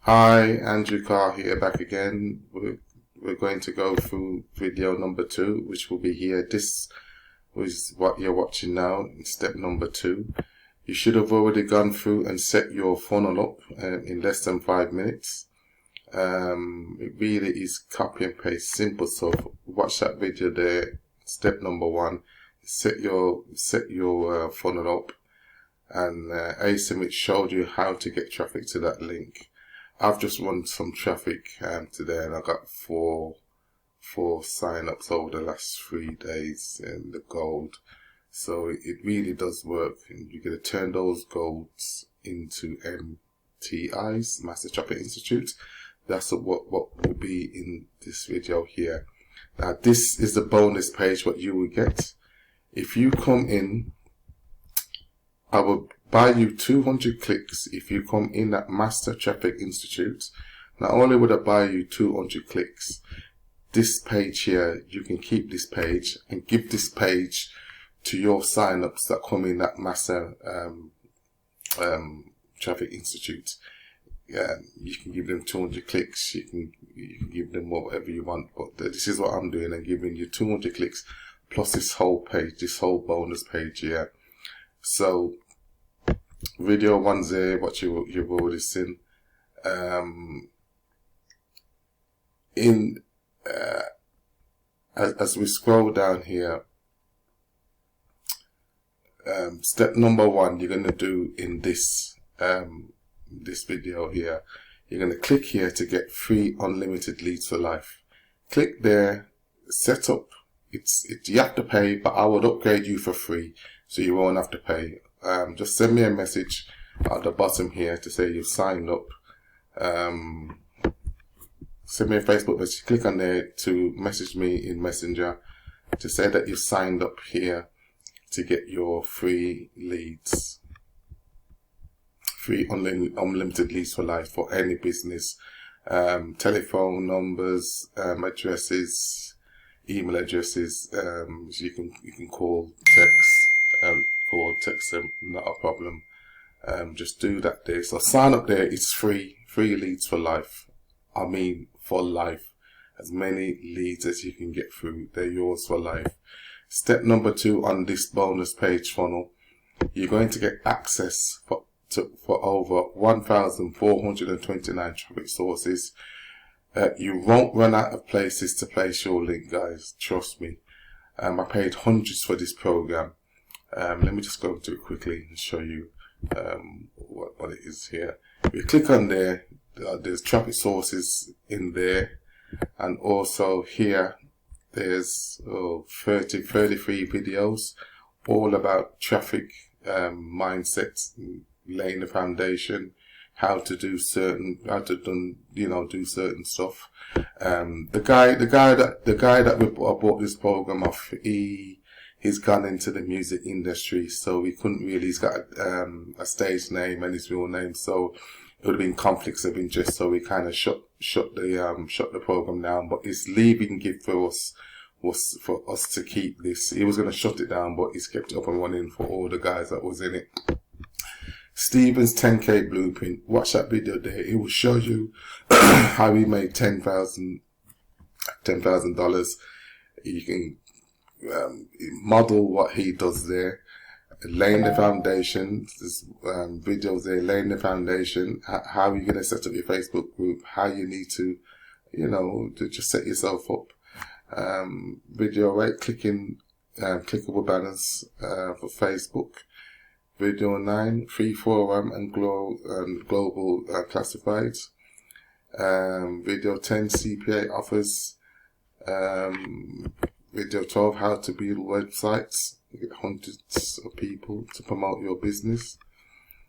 Hi, Andrew Carr here, back again. We're going to go through video number 2, which will be here. This is what you're watching now, step number 2. You should have already gone through and set your funnel up in less than 5 minutes. It really is copy and paste, simple stuff. Watch that video there. Step number 1, set your funnel up, and Asymit showed you how to get traffic to that link. I've just run some traffic today, and I got four sign-ups over the last 3 days in the gold. So it really does work, and you're going to turn those golds into MTIs, Master Traffic Institute. That's what will be in this video here. Now this is the bonus page, what you will get. If you come in, I will buy you 200 clicks if you come in at Master Traffic Institute. Not only would I buy you 200 clicks, this page here, you can keep this page and give this page to your sign-ups that come in at Master Traffic Institute. You can give them 200 clicks, you can give them whatever you want, but this is what I'm doing. I'm giving you 200 clicks plus this whole page, this whole bonus page here. So video 1's there, what you've already seen. As we scroll down here, step number 1 you're going to do in this this video here, you're going to click here to get free unlimited leads for life. Click there, set up. You have to pay, but I would upgrade you for free, so you won't have to pay. Just send me a message at the bottom here to say you've signed up. Send me a Facebook message. Click on there to message me in Messenger to say that you've signed up here to get your free leads. Free unlimited leads for life for any business. Telephone numbers, addresses, email addresses. So you can call, text them, not a problem. Just do that there. So sign up there. It's free leads for life. I mean for life. As many leads as you can get through, they're yours for life. Step number 2 on this bonus page funnel, you're going to get access for over 1,429 traffic sources. You won't run out of places to place your link, guys. Trust me. I paid hundreds for this program. Let me just go into it quickly and show you what it is here. If you click on there, there's traffic sources in there, and also here there's 33 videos all about traffic mindsets, laying the foundation, how to do certain stuff. The guy that I bought this program off, he's gone into the music industry, so he couldn't really. He's got a stage name and his real name, so it would have been conflicts of interest. So we kind of shut the program down. But his leaving gift for us was for us to keep this. He was going to shut it down, but he's kept it up and running for all the guys that was in it. Steven's 10K blueprint. Watch that video there. It will show you how he made $10,000. You can model what he does there, laying the foundation. There's videos there laying the foundation, how you're going to set up your Facebook group, how you need to to just set yourself up. Video right clicking, clickable banners for Facebook. Video 9, free forum and global classifieds. Video 10, CPA offers. Video 12, how to build websites. You get hundreds of people to promote your business.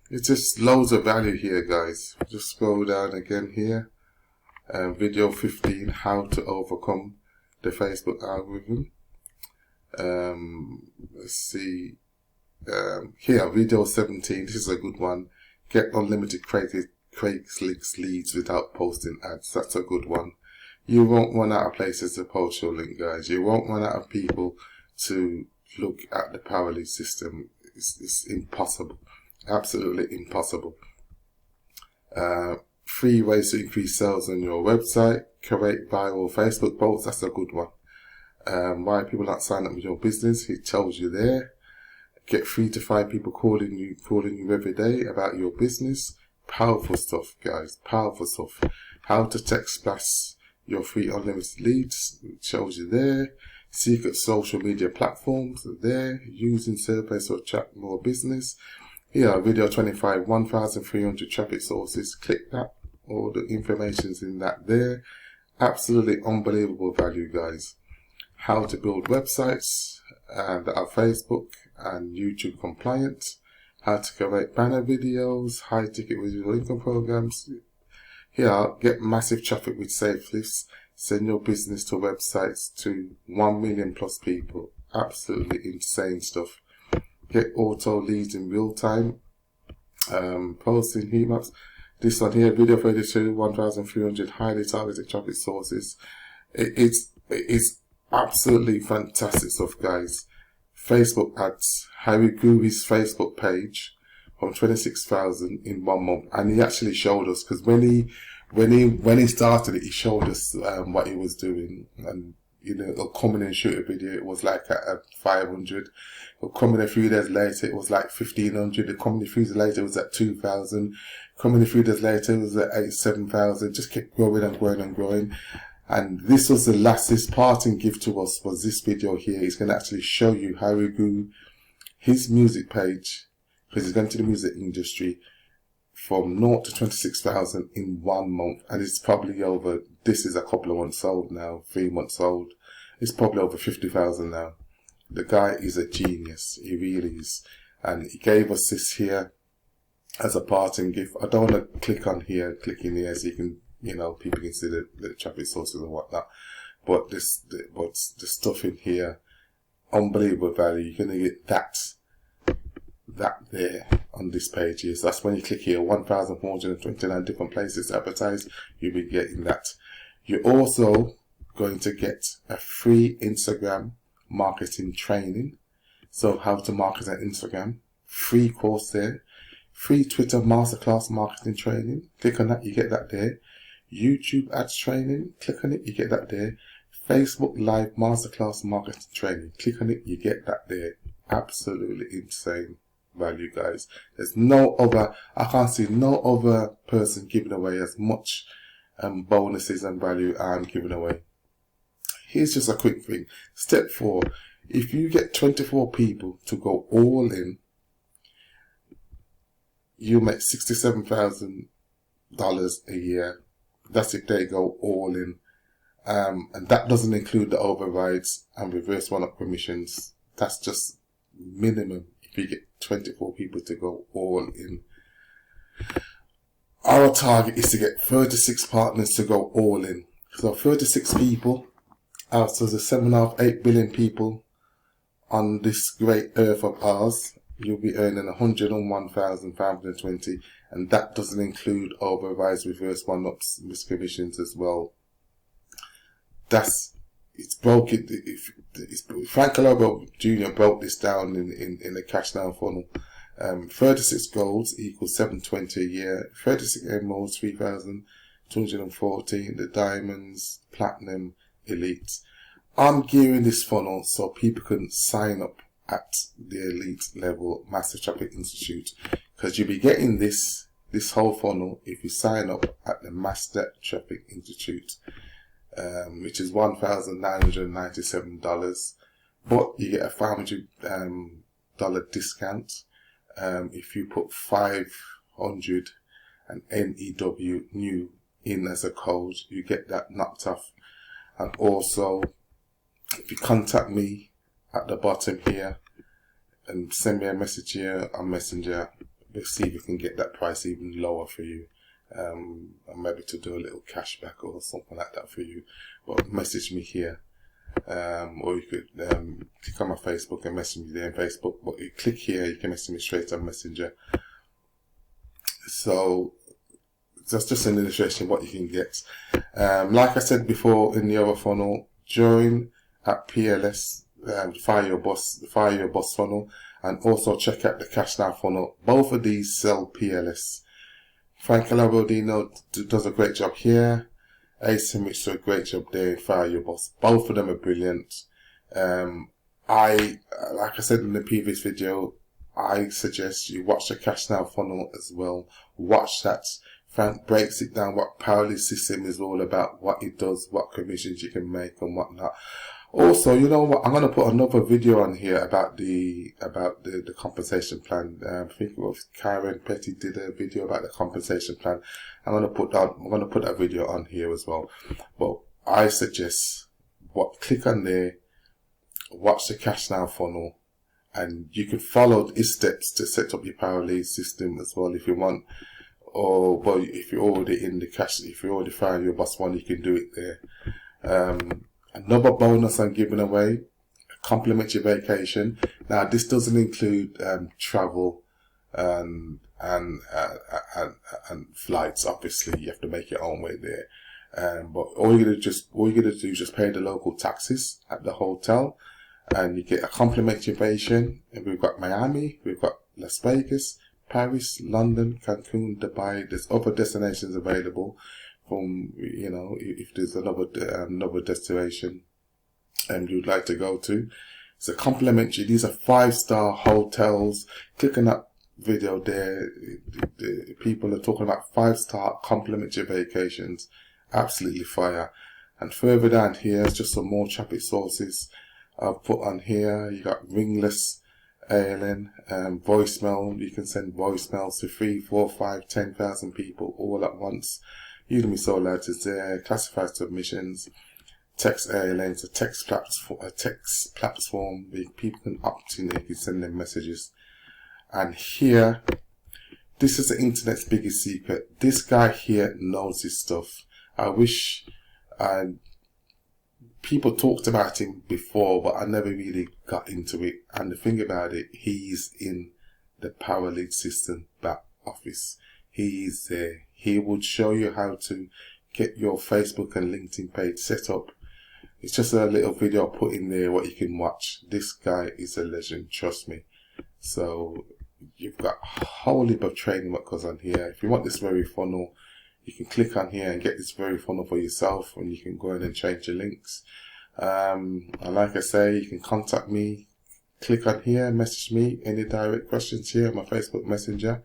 It's just loads of value here, guys. Just scroll down again here. Video 15, how to overcome the Facebook algorithm. Let's see. Here, video 17, this is a good one. Get unlimited Craigslist leads without posting ads. That's a good one. You won't run out of places to post your link, guys. You won't run out of people to look at the power lead system. It's impossible. Absolutely impossible. 3 ways to increase sales on your website. Create viral Facebook posts. That's a good one. Why people not sign up with your business? It tells you there. Get 3 to 5 people calling you every day about your business. Powerful stuff, guys. Powerful stuff. How to text blast your free unlimited leads. It shows you there. Secret social media platforms are there. Using surveys to attract more business. Here, video 25, 1,300 traffic sources. Click that. All the information's in that there. Absolutely unbelievable value, guys. How to build websites that are Facebook and YouTube compliant. How to create banner videos, high ticket visual income programs. Here, get massive traffic with safe lifts. Send your business to websites to 1 million plus people. Absolutely insane stuff. Get auto leads in real time. Posting heat maps. This one here, video 32, 1,300 highly targeted traffic sources. It's absolutely fantastic stuff, guys. Facebook ads. How he grew his Facebook page from 26,000 in 1 month, and he actually showed us, because when he started it, he showed us what he was doing. And you know, he'll come in and shoot a video. It was like at 500. He'll come in a few days later, it was like 1,500. He'll come in a few days later, it was at 2,000. Come in a few days later, it was at 7,000. Just kept growing and growing and growing. And this was his parting gift to us, was this video here. He's going to actually show you how he grew his music page, because he's going to the music industry, from 0 to 26,000 in 1 month. And it's probably over, this is a couple of months old now, 3 months old. It's probably over 50,000 now. The guy is a genius. He really is. And he gave us this here as a parting gift. I don't want to click in here so you can, you know, people can see the traffic sources and whatnot. But the stuff in here, unbelievable value. You're going to get that there on this page here. So that's when you click here, 1,429 different places advertised, you'll be getting that. You're also going to get a free Instagram marketing training. So how to market on Instagram. Free course there. Free Twitter masterclass marketing training. Click on that, you get that there. YouTube ads training. Click on it, you get that there. Facebook live masterclass marketing training. Click on it, you get that there. Absolutely insane value, guys. There's no other, I can't see no other person giving away as much bonuses and value I'm giving away. Here's just a quick thing. Step 4. If you get 24 people to go all in, you make $67,000 a year. That's if they go all in. And that doesn't include the overrides and reverse one-up commissions. That's just minimum if you get 24 people to go all in. Our target is to get 36 partners to go all in. So 36 people out of the 7.5, 8 billion people on this great earth of ours, you'll be earning 101,520, and that doesn't include overrides, reverse one-ups, miscommissions as well. It's broken. Frank Colombo Jr. broke this down in the cash now funnel. 36 golds equals 720 a year. 36 emeralds, 3,214. The diamonds, platinum, elite. I'm gearing this funnel so people can sign up at the elite level Master Traffic Institute, because you'll be getting this whole funnel if you sign up at the Master Traffic Institute. Which is $1,997, but you get a $500 discount if you put 500 and NEW new in as a code. You get that knocked off. And also, if you contact me at the bottom here and send me a message here on Messenger, we'll see if we can get that price even lower for you. And maybe to do a little cashback or something like that for you. But message me here, or you could click on my Facebook and message me there on Facebook. But you click here, you can message me straight on Messenger. So that's just an illustration of what you can get. Like I said before in the other funnel, join at PLS, Fire Your Boss funnel, and also check out the Cash Now funnel. Both of these sell PLS. Frank Alabodino does a great job here. Asymmetrics does a great job there in Fire Your Boss. Both of them are brilliant. Like I said in the previous video, I suggest you watch the Cash Now funnel as well. Watch that. Frank breaks it down what Powerlead system is all about, what it does, what commissions you can make and whatnot. Also, you know what? I'm going to put another video on here about the compensation plan. I think it was Karen Petty did a video about the compensation plan. I'm going to put that video on here as well. But I suggest click on there, watch the Cash Now funnel, and you can follow these steps to set up your Powerlead system as well if you want. Or well, if you're already in the cash, if you're already Fire Your Boss one, you can do it there. Another bonus I'm giving away, complimentary vacation. Now this doesn't include travel and flights. Obviously, you have to make your own way there. But all you're gonna do is just pay the local taxes at the hotel, and you get a complimentary vacation. And we've got Miami, we've got Las Vegas, Paris, London, Cancun, Dubai. There's other destinations available. From, you know, if there's another destination you'd like to go to, it's a complimentary. These are 5-star hotels. Click on that video there. The people are talking about 5-star complimentary vacations. Absolutely fire. And further down here is just some more traffic sources I've put on here. You got Ringless ALN, voicemail. You can send voicemails to 3, 4, 5, 10,000 people all at once. Udemy Soul Ads is there. Classified submissions. Text ALN is a text platform where people can opt in. They can send them messages. And here, this is the internet's biggest secret. This guy here knows his stuff. I wish people talked about him before, but I never really got into it. And the thing about it, he's in the Powerlead system back office. He's there. He would show you how to get your Facebook and LinkedIn page set up. It's just a little video I put in there what you can watch. This guy is a legend, trust me. So you've got a whole heap of training what goes on here. If you want this very funnel, you can click on here and get this very funnel for yourself, and you can go in and change your links. And like I say, you can contact me. Click on here, message me any direct questions here on my Facebook Messenger.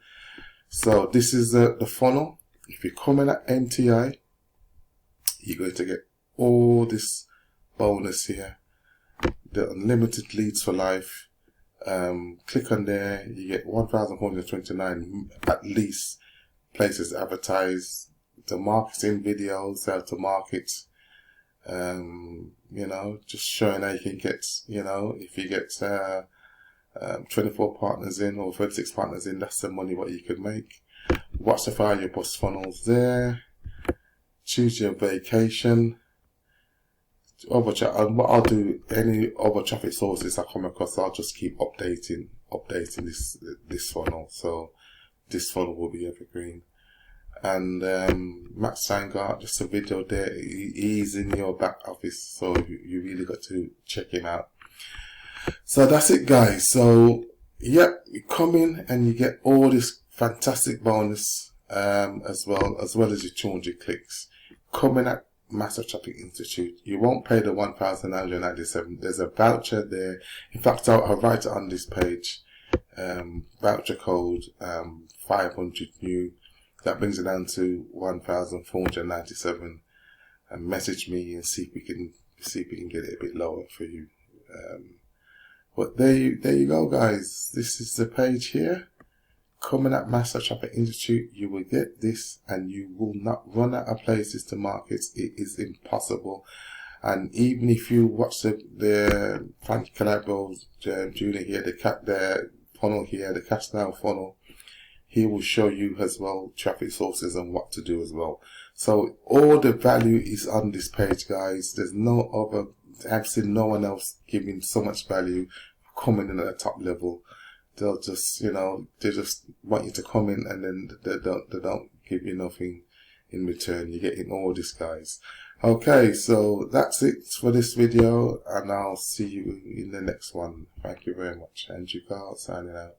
So this is the funnel. If you come in at MTI, you're going to get all this bonus here. The unlimited leads for life. Click on there, you get 1,429 at least places to advertise, the marketing videos, how to market, you know, just showing how you can get, you know, if you get 24 partners in or 36 partners in, that's the money what you could make. Watch the Fire Your Boss funnels there. Choose your vacation. What I'll do, any other traffic sources I come across, I'll just keep updating this funnel. So this funnel will be evergreen. And Matt Sangart, just a video there. He's in your back office, so you really got to check him out. So that's it, guys. So yep, you come in and you get all this fantastic bonus, as well as your 200 clicks. Coming at Massive Traffic Institute, you won't pay the 1,997. There's a voucher there. In fact, I'll write it on this page. Voucher code 500 new. That brings it down to 1,497. And message me and see if we can get it a bit lower for you. But there you go, guys. This is the page here. Coming at Massive Traffic Institute, you will get this, and you will not run out of places to market. It is impossible. And even if you watch the Frankie Calabro's Junior here, the funnel here, the Cash Now funnel, he will show you as well traffic sources and what to do as well. So all the value is on this page, guys. There's no other. I've seen no one else giving so much value, coming in at the top level. They'll just, you know, they just want you to come in, and then they don't give you nothing in return. You're getting all this, guys. Okay, so that's it for this video, and I'll see you in the next one. Thank you very much. Andrew Carl signing out.